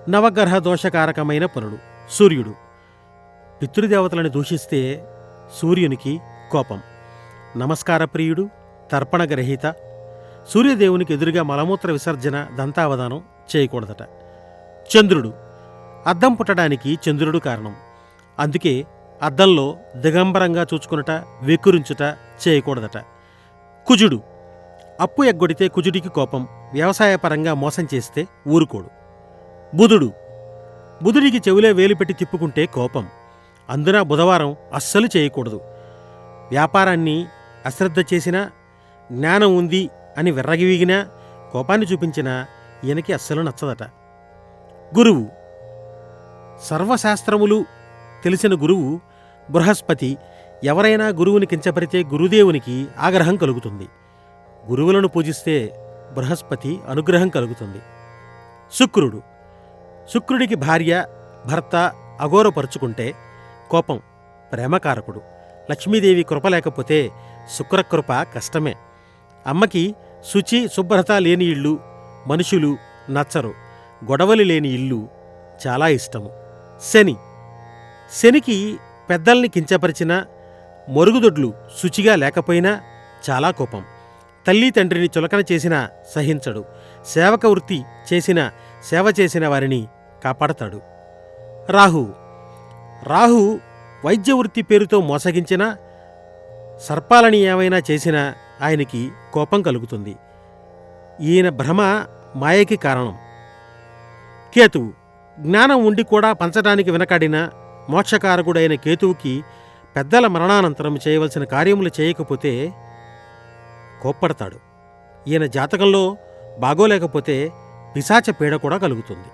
నవగ్రహ దోషకారకమైన పనులు. సూర్యుడు. పితృదేవతలను దూషిస్తే సూర్యునికి కోపం. నమస్కార ప్రియుడు, తర్పణగ్రహీత. సూర్యదేవునికి ఎదురుగా మలమూత్ర విసర్జన, దంతావధానం చేయకూడదట. చంద్రుడు. అద్దం పుట్టడానికి చంద్రుడు కారణం. అందుకే అద్దంలో దిగంబరంగా చూచుకునుట, వెక్కురించుట చేయకూడదట. కుజుడు. అప్పు ఎగ్గొడితే కుజుడికి కోపం. వ్యవసాయపరంగా మోసం చేస్తే ఊరుకోడు. బుధుడు. బుధుడికి చెవిలో వేలు పెట్టి తిప్పుకుంటే కోపం. అందున బుధవారం అస్సలు చేయకూడదు. వ్యాపారాన్ని అశ్రద్ధ చేసినా, జ్ఞానం ఉంది అని విర్రగివిగినా, కోపాన్ని చూపించినా ఈయనకి అస్సలు నచ్చదట. గురువు. సర్వశాస్త్రములు తెలిసిన గురువు బృహస్పతి. ఎవరైనా గురువుని కించపరితే గురుదేవునికి ఆగ్రహం కలుగుతుంది. గురువులను పూజిస్తే బృహస్పతి అనుగ్రహం కలుగుతుంది. శుక్రుడు. శుక్రుడికి భార్య, భర్త అఘోరపరుచుకుంటే కోపం. ప్రేమకారకుడు. లక్ష్మీదేవి కృప లేకపోతే శుక్రకృప కష్టమే. అమ్మకి శుచి శుభ్రత లేని ఇళ్ళు, మనుషులు నచ్చరు. గొడవలు లేని ఇల్లు చాలా ఇష్టము. శని. శనికి పెద్దల్ని కించపరిచినా, మరుగుదొడ్లు శుచిగా లేకపోయినా చాలా కోపం. తల్లి తండ్రిని చులకన చేసినా సహించడు. సేవక వృత్తి చేసిన, సేవ చేసిన వారిని కాపాడతాడు. రాహు. రాహు వైద్య వృత్తి పేరుతో మోసగించినా, సర్పాలని ఏమైనా చేసినా ఆయనకి కోపం కలుగుతుంది. ఈయన భ్రమ మాయకి కారణం. కేతువు. జ్ఞానం ఉండి కూడా పంచడానికి వెనకాడిన మోక్షకారకుడైన కేతువుకి పెద్దల మరణానంతరం చేయవలసిన కార్యములు చేయకపోతే కోప్పడతాడు. ఈయన జాతకంలో బాగోలేకపోతే పిశాచ పీడ కూడా కలుగుతుంది.